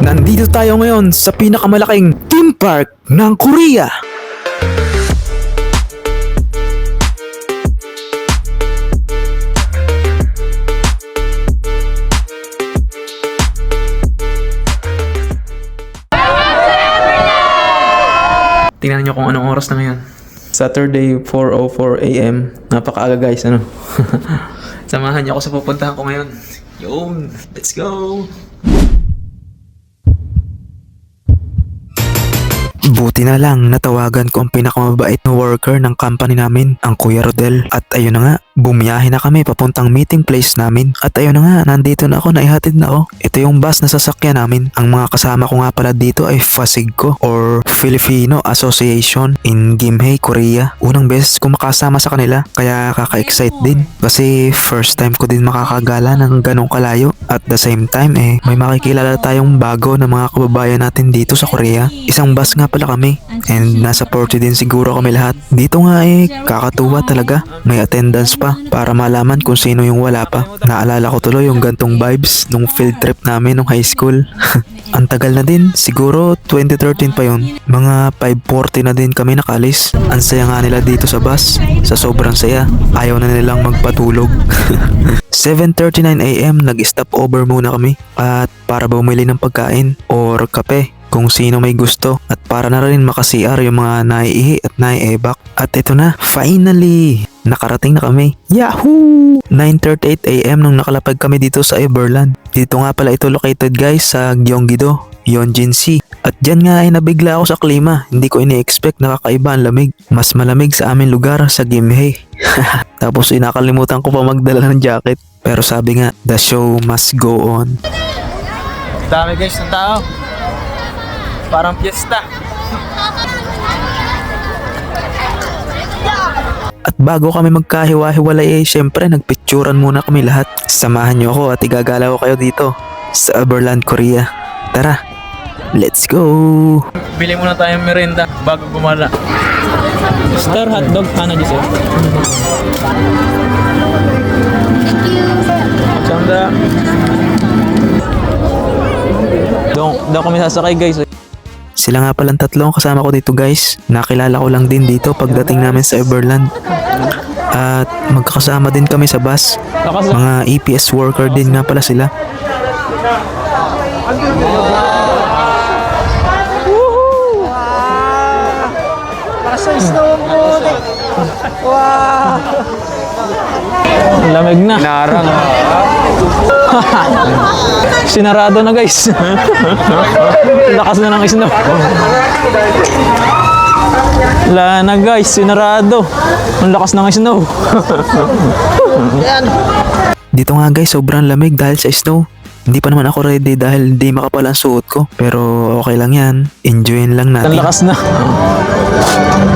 Nandito tayo ngayon sa pinakamalaking theme park ng Korea. Tingnan nyo kung anong oras na ngayon. Saturday, 4:04 AM. Napakaaga guys, ano? Samahan niyo ako sa pupuntahan ko ngayon. Yun, let's go! Buti na lang natawagan ko ang pinakamabait na worker ng company namin, ang Kuya Rodel. At ayun na nga, bumiyahe na kami papuntang meeting place namin. At ayun na nga, nandito na ako, naihatid na ako. Ito yung bus na sasakyan namin. Ang mga kasama ko nga pala dito ay Fasigco or Filipino Association in Gimhae, Korea. Unang beses ko makasama sa kanila, kaya kaka-excite din. Kasi first time ko din makakagala ng ganong kalayo. At the same time may makikilala tayong bago na mga kababayan natin dito sa Korea. Isang bus nga pala kami and nasa 40 din siguro kami lahat. Dito nga kakatuwa talaga. May attendance pa para malaman kung sino yung wala pa. Naalala ko tuloy yung gantong vibes nung field trip namin nung high school. Ang tagal na din, siguro 2013 pa yun. Mga 5:40 na din kami nakalis. Ang saya nga nila dito sa bus. Sa sobrang saya, ayaw na nilang magpatulog. 7:39 AM nag-stop over muna kami at para bumili ng pagkain or kape kung sino may gusto at para na rin maka-CR yung mga naiihi at naiebak. At ito na, finally! Nakarating na kami. Yahoo! 9:38 AM nung nakalapag kami dito sa Everland. Dito nga pala ito located guys sa Gyeonggi-do, Yeonjin-si. At dyan nga nabigla ako sa klima. Hindi ko ini-expect na kakaiba ang lamig. Mas malamig sa aming lugar sa Gimhae. Tapos nakalimutan ko pa magdala ng jacket. Pero sabi nga, the show must go on. Dami guys ng tao. Parang piyesta. At bago kami magkahiwa-hiwalay syempre nagpicturan muna kami lahat. Samahan niyo ako at igagala ko kayo dito sa Everland, Korea. Tara, let's go! Bili muna tayong merienda bago gumala. Star hotdog, hana dito. Sanda. Daw kami sasakay guys. Sila nga palang tatlong kasama ko dito guys. Nakilala ko lang din dito pagdating namin sa Everland. At magkakasama din kami sa bus. Mga EPS worker din nga pala sila. Lamig na. Narang. Sinarado na guys. Lakas na ng snow. Wala na guys, sinarado. Ang lakas ng snow. Dito nga guys, sobrang lamig dahil sa snow. Hindi pa naman ako ready dahil di makapal ang suot ko. Pero okay lang yan. Enjoyin lang natin. Ang lakas na.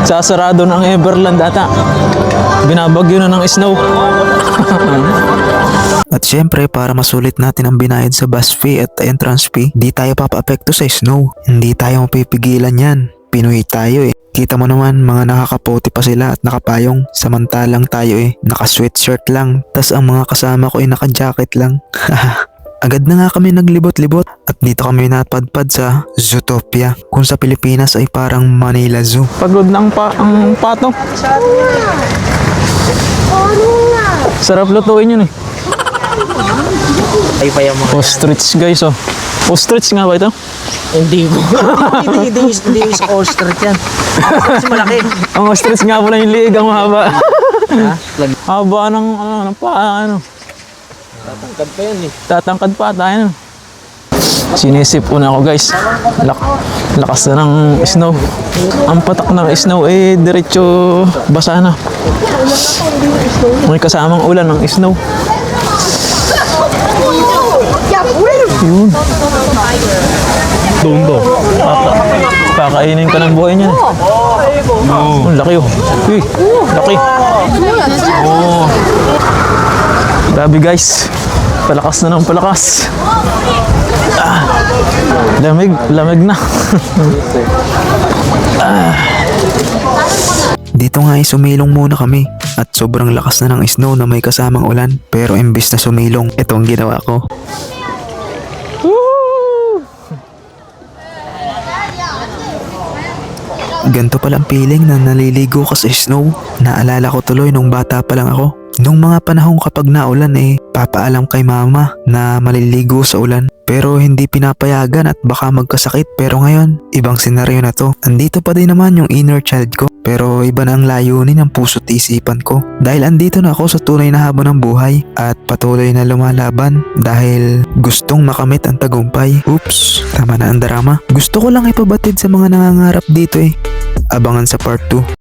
Sasarado ng Everland ata. Binabagyo na ng snow. At syempre para masulit natin ang binayad sa bus fee at entrance fee, di tayo papaapekto sa snow. Hindi tayo mapipigilan yan. Pinoy tayo Kita mo naman mga nakakaputi pa sila at nakapayong. Samantalang tayo naka-sweatshirt lang. Tas ang mga kasama ko naka-jacket lang. Agad na nga kami naglibot-libot at dito kami napadpad sa Zootopia. Kung sa Pilipinas ay parang Manila Zoo. Pagod lang ang pato. Sarap lutuin yun Ay pa yung mga Ostrich guys Ostrich nga ba ito? Hindi hindi sa ostrich yan. Mas malaki. Ang ostrich nga pala yung liig, ang mahaba. Haba ng paa Tatangkad pa yan Tatangkad pa tayo. Sinisip una ko guys. Lakas na ng snow. Ang patak ng snow diretso basa na. May kasamang ulan ng snow. Yun. Doon. Kakainin ka ng buhay niyan. Ang laki laki. Grabe guys. Palakas na ng palakas. Lamig na. Dito nga sumilong muna kami at sobrang lakas na ng snow na may kasamang ulan. Pero imbis na sumilong, ito ang ginawa ko. Ganto pala ang feeling na naliligo ka sa snow. Naalala ko tuloy nung bata pa lang ako. Nung mga panahong kapag naulan papaalam kay mama na maliligo sa ulan. Pero hindi pinapayagan at baka magkasakit. Pero ngayon, ibang senaryo na to. Andito pa din naman yung inner child ko. Pero iba na ang layunin ng puso't isipan ko. Dahil andito na ako sa tunay na habon ng buhay at patuloy na lumalaban dahil gustong makamit ang tagumpay. Oops, tama na ang drama. Gusto ko lang ipabatid sa mga nangangarap dito Abangan sa part 2.